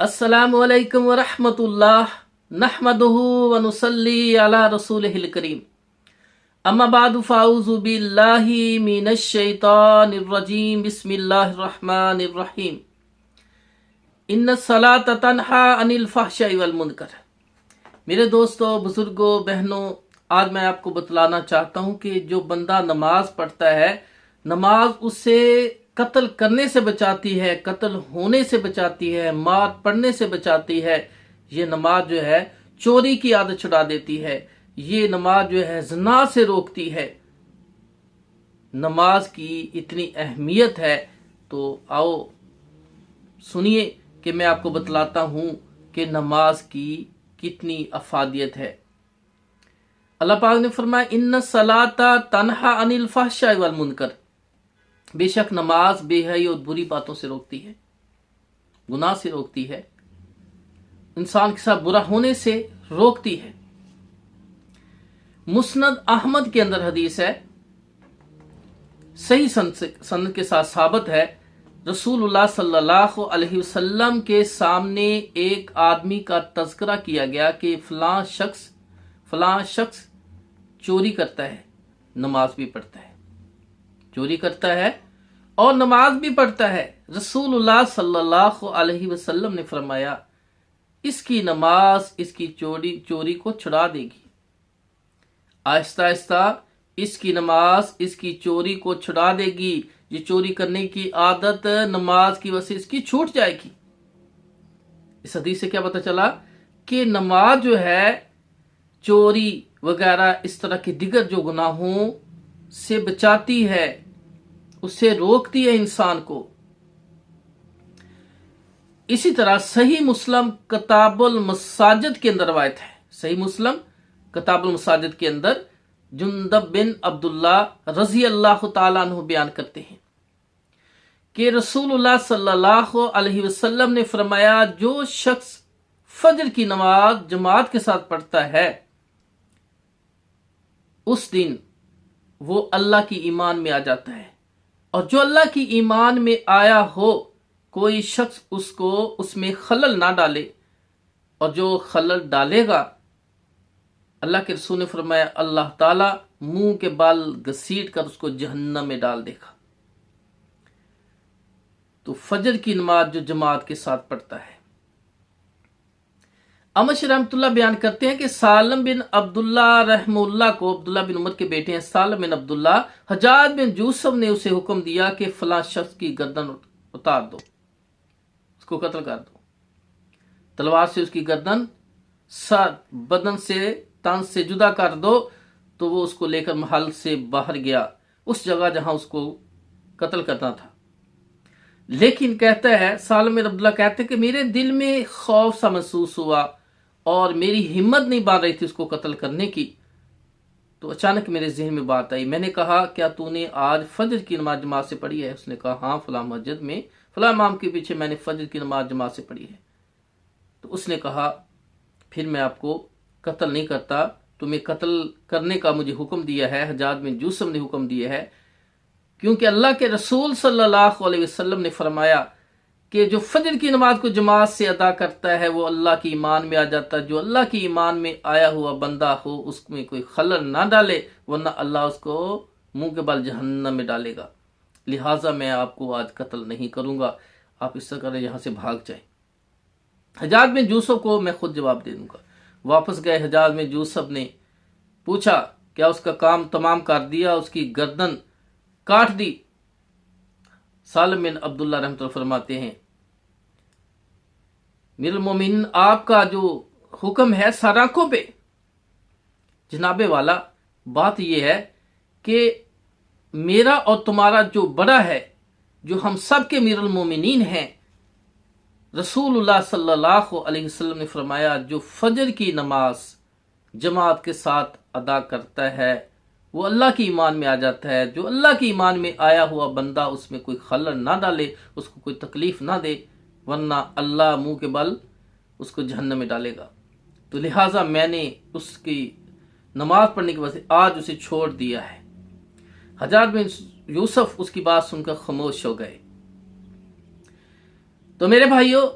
अस्सलामुअलैकुम वरहमतुल्लाह नहमदुहु व नुसल्ली अला रसूलिहिल करीम अम्मा बादु फ़ाऊज़ु बिल्लाहि मिनश शैतानिर रजीम बिस्मिल्लाहिर रहमानिर रहीम इन्नस सलात तन्हा अनिल फ़हशाइ वल मुनकर। मेरे दोस्तों, बुजुर्गों, बहनों, आज मैं आपको बतलाना चाहता हूँ कि जो बंदा नमाज पढ़ता है, नमाज उसे कत्ल करने से बचाती है, कत्ल होने से बचाती है, मार पड़ने से बचाती है। ये नमाज जो है चोरी की आदत छुड़ा देती है। ये नमाज जो है ज़िना से रोकती है। नमाज की इतनी अहमियत है, तो आओ सुनिए कि मैं आपको बतलाता हूँ कि नमाज की कितनी अफादियत है। अल्लाह पाक ने फरमाया इन्ना सलाता तन्हा अनिल फ़हशाइ वल मुनकर। बेशक नमाज बेहयाई और बुरी बातों से रोकती है, गुनाह से रोकती है, इंसान के साथ बुरा होने से रोकती है। मुस्नद अहमद के अंदर हदीस है, सही सनद के साथ साबित है, रसूलुल्लाह सल्लल्लाहु अलैहि वसल्लम के सामने एक आदमी का तज़किरा किया गया कि फलां शख्स चोरी करता है, नमाज भी पढ़ता है। चोरी करता है और नमाज भी पढ़ता है। रसूलुल्लाह सल्लल्लाहु अलैहि वसल्लम ने फरमाया इसकी नमाज इसकी चोरी को छुड़ा देगी। आहिस्ता आहिस्ता इसकी नमाज इसकी चोरी को छुड़ा देगी। ये चोरी करने की आदत नमाज की वजह से इसकी छूट जाएगी। इस हदीस से क्या पता चला कि नमाज जो है चोरी वगैरह इस तरह के दिगर जो गुनाहों से बचाती है, उससे रोकती है इंसान को। इसी तरह सही मुस्लिम किताबुल मसाजिद के अंदर रवायत है, सही मुस्लिम किताबुल मसाजिद के अंदर जुंदब बिन अब्दुल्ला रजी अल्लाह ताला अन्हु बयान करते हैं कि रसूलुल्लाह सल्लल्लाहु अलैहि वसल्लम ने फरमाया जो शख्स फजर की नमाज जमात के साथ पढ़ता है, उस दिन वो अल्लाह की ईमान में आ जाता है। और जो अल्लाह की ईमान में आया हो, कोई शख्स उसको उसमें खलल ना डाले, और जो खलल डालेगा, अल्लाह के रसूल ने फरमाया अल्लाह ताला मुंह के बाल घसीट कर उसको जहन्नम में डाल देगा। तो फजर की नमाज जो जमात के साथ पढ़ता है। अमश रहमतुल्लाह बयान करते हैं कि सालम बिन अब्दुल्ला रहमुल्लाह को, अब्दुल्ला बिन उमर के बेटे हैं सालम बिन अब्दुल्ला, हजाज बिन यूसुफ ने उसे हुक्म दिया कि फलां शख्स की गर्दन उतार दो, उसको कत्ल कर दो। तलवार से उसकी गर्दन सर बदन से तन से जुदा कर दो। तो वो उसको लेकर महल से बाहर गया, उस जगह जहां उसको कत्ल करना था। लेकिन कहता है सालम बिन अब्दुल्ला कहते हैं कि मेरे दिल में खौफ सा महसूस हुआ और मेरी हिम्मत नहीं बन रही थी उसको कत्ल करने की। तो अचानक मेरे जहन में बात आई। मैंने कहा क्या तूने आज फजर की नमाज जमात से पढ़ी है? उसने कहा हाँ, फलां मस्जिद में फलां इमाम के पीछे मैंने फजर की नमाज जमात से पढ़ी है। तो उसने कहा फिर मैं आपको कत्ल नहीं करता, तुम्हें कत्ल करने का मुझे हुक्म दिया है, हज्जाज बिन यूसुफ ने हुक्म दिया है, क्योंकि अल्लाह के रसूल सल्लल्लाहु अलैहि वसल्लम ने फरमाया कि जो फजर की नमाज को जमात से अदा करता है वो अल्लाह की ईमान में आ जाता है। जो अल्लाह की ईमान में आया हुआ बंदा हो उसमें कोई खलल ना डाले, वरना अल्लाह उसको मुंह के बल जहन्नम में डालेगा। लिहाजा मैं आपको आज कत्ल नहीं करूंगा, आप इस तरह यहाँ से भाग जाए। हज्जाज बिन यूसुफ को मैं खुद जवाब दे दूंगा। वापस गए। हज्जाज बिन यूसुफ ने पूछा क्या उसका काम तमाम कर दिया? उसकी गर्दन काट दी। सालिम बिन अब्दुल्ला रहमतुल्लाह फरमाते हैं अमीरुल मोमिनीन आपका जो हुक्म है सर आंखों पे। जनाबे वाला बात यह है कि मेरा और तुम्हारा जो बड़ा है, जो हम सब के अमीरुल मोमिनीन हैं, रसूलुल्लाह सल्लल्लाहु अलैहि वसल्लम ने फरमाया जो फजर की नमाज जमात के साथ अदा करता है वो अल्लाह की ईमान में आ जाता है। जो अल्लाह की ईमान में आया हुआ बंदा उसमें कोई खलल ना डाले, उसको कोई तकलीफ ना दे, वरना अल्लाह मुंह के बल उसको जहन्नम में डालेगा। तो लिहाजा मैंने उसकी नमाज पढ़ने की वजह से आज उसे छोड़ दिया है। हज्जाज बिन यूसुफ उसकी बात सुनकर खामोश हो गए। तो मेरे भाइयों,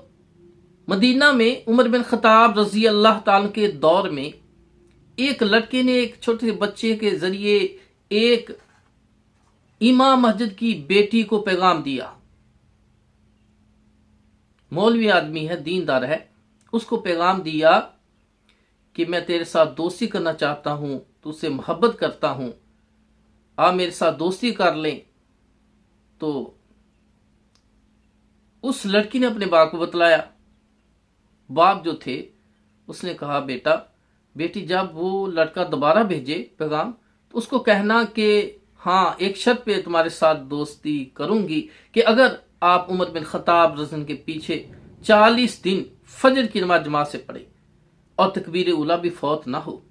मदीना में उमर बिन खताब रजी अल्लाह ताला के दौर में एक लड़के ने एक छोटे से बच्चे के जरिए एक इमाम मस्जिद की बेटी को पैगाम दिया। मौलवी आदमी है, दीनदार है, उसको पैगाम दिया कि मैं तेरे साथ दोस्ती करना चाहता हूं, तुझसे मोहब्बत करता हूं, आप मेरे साथ दोस्ती कर लें। तो उस लड़की ने अपने बाप को बतलाया। बाप जो थे उसने कहा बेटी जब वो लड़का दोबारा भेजे पैगाम तो उसको कहना कि हाँ, एक शर्त पे तुम्हारे साथ दोस्ती करूंगी कि अगर आप उमर बिन खताब रज़न के पीछे 40 दिन फजर की नमाज जमात से पढ़े और तकबीर उला भी फौत ना हो,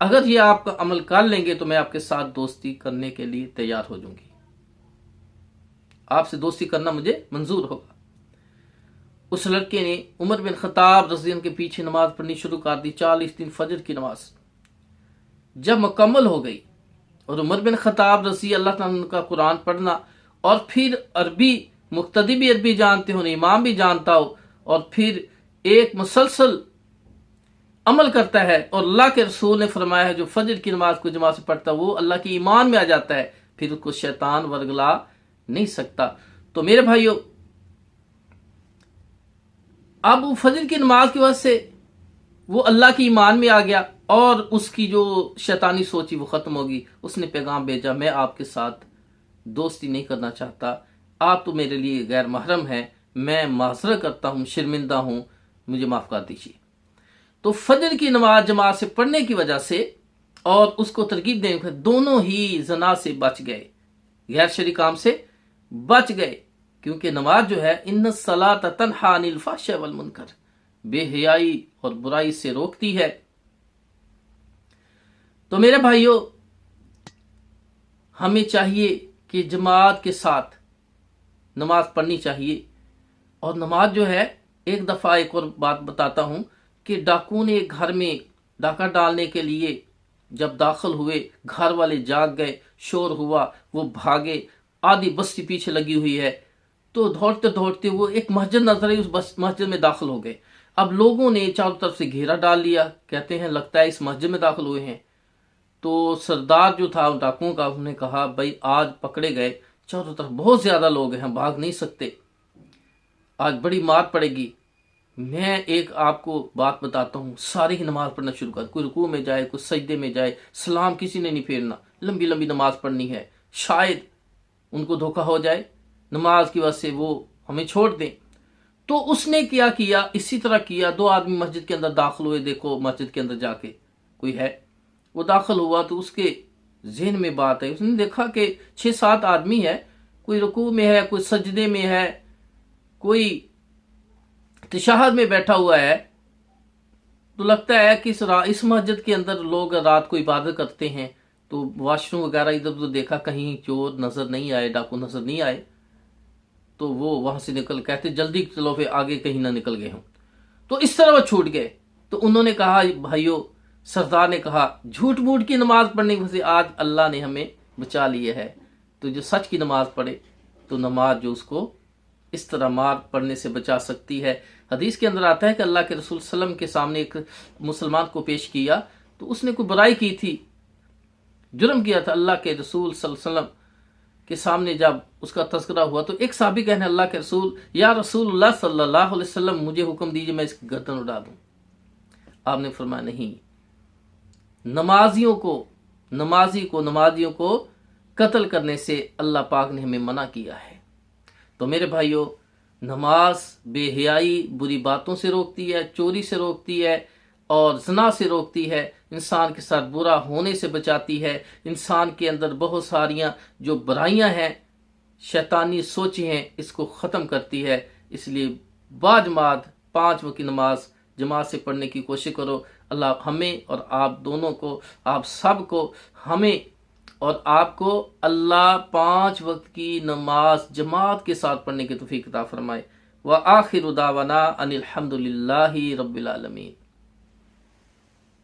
अगर ये आपका अमल कर लेंगे तो मैं आपके साथ दोस्ती करने के लिए तैयार हो जाऊंगी, आपसे दोस्ती करना मुझे मंजूर होगा। उस लड़के ने उमर बिन खताब रज़ियल्लाहु के पीछे नमाज पढ़नी शुरू कर दी। 40 दिन फजर की नमाज जब मुकम्मल हो गई और उमर बिन खताब रज़ी अल्लाह ताला का कुरान पढ़ना और फिर अरबी मुक्तदी भी अरबी जानते हो, इमाम भी जानता हो, और फिर एक मुसलसल अमल करता है। और अल्लाह के रसूल ने फरमाया है जो फजर की नमाज को जमात से पढ़ता वो अल्लाह की ईमान में आ जाता है, फिर उसको शैतान वर्गला नहीं सकता। तो मेरे भाइयों, अब वो फजर की नमाज की वजह से वो अल्लाह की ईमान में आ गया और उसकी जो शैतानी सोची वो खत्म होगी। उसने पैगाम भेजा, मैं आपके साथ दोस्ती नहीं करना चाहता, आप तो मेरे लिए गैर महरम हैं, मैं माजरा करता हूं, शर्मिंदा हूं, मुझे माफ कर दीजिए। तो फजर की नमाज जमात से पढ़ने की वजह से और उसको तरकीब देने के दोनों ही जना से बच गए, गैर शरी काम से बच गए, क्योंकि नमाज जो है इन्न सलात तन्हा अनिल फहश वल मुनकर, बेहयाई और बुराई से रोकती है। तो मेरे भाइयों, हमें चाहिए कि जमात के साथ नमाज पढ़नी चाहिए। और नमाज जो है, एक दफा एक और बात बताता हूं कि डाकू ने एक घर में डाका डालने के लिए जब दाखिल हुए, घर वाले जाग गए, शोर हुआ, वो भागे, आधी बस्ती पीछे लगी हुई है, तो दौड़ते दौड़ते वो एक मस्जिद नजर आई, उस मस्जिद में दाखिल हो गए। अब लोगों ने चारों तरफ से घेरा डाल लिया, कहते हैं लगता है इस मस्जिद में दाखिल हुए हैं। तो सरदार जो था डाकुओं का, उसने कहा भाई आज पकड़े गए, चारों तरफ बहुत ज्यादा लोग हैं, भाग नहीं सकते, आज बड़ी मार पड़ेगी। मैं एक आपको बात बताता हूँ, सारे ही नमाज पढ़ना शुरू कर, कोई रुकू में जाए, कोई सजदे में जाए, सलाम किसी ने नहीं फेरना, लंबी लंबी नमाज पढ़नी है, शायद उनको धोखा हो जाए, नमाज की वजह से वो हमें छोड़ दें। तो उसने क्या किया, इसी तरह किया। 2 आदमी मस्जिद के अंदर दाखिल हुए, देखो मस्जिद के अंदर जाके कोई है, वो दाखिल हुआ तो उसके जहन में बात है, उसने देखा कि 6-7 आदमी है, कोई रुकू में है, कोई सजदे में है, कोई तशहद में बैठा हुआ है। तो लगता है कि इस मस्जिद के अंदर लोग रात को इबादत करते हैं। तो वॉशरूम वगैरह इधर उधर देखा, कहीं चोर नजर नहीं आए, डाकू नजर नहीं आए, तो वो वहां से निकल, कहते जल्दी चलो फिर आगे कहीं ना निकल गए हों। तो इस तरह वो छूट गए। तो उन्होंने कहा, भाइयों, सरदार ने कहा झूठ मूठ की नमाज पढ़ने की वजह से आज अल्लाह ने हमें बचा लिया है, तो जो सच की नमाज पढ़े तो नमाज जो उसको इस तरह मार पढ़ने से बचा सकती है। हदीस के अंदर आता है कि अल्लाह के रसूल सल्लम के सामने एक मुसलमान को पेश किया, तो उसने कोई बुराई की थी, जुर्म किया था। अल्लाह के रसूल सल्लम के सामने जब उसका तज़किरा हुआ तो एक साहबी कहने, अल्लाह के रसूल, या रसूलुल्लाह सल्लल्लाहु अलैहि वसल्लम, मुझे हुक्म दीजिए मैं इसकी गर्दन उड़ा दूं। आपने फरमाया नहीं, नमाजियों को कत्ल करने से अल्लाह पाक ने हमें मना किया है। तो मेरे भाइयों, नमाज बेहयाई, बुरी बातों से रोकती है, चोरी से रोकती है और ज़ना से रोकती है, इंसान के साथ बुरा होने से बचाती है, इंसान के अंदर बहुत सारियां जो बुराइयां हैं, शैतानी सोचें हैं, इसको ख़त्म करती है। इसलिए बाजमात 5 वक्त की नमाज जमात से पढ़ने की कोशिश करो। अल्लाह हमें और आप दोनों को, आप सब को, हमें और आपको अल्लाह 5 वक्त की नमाज जमात के साथ पढ़ने की तौफीक अता फरमाए। व आखिरु दावाना अनिल हम्दुलिल्लाहि रब्बिल आलमीन।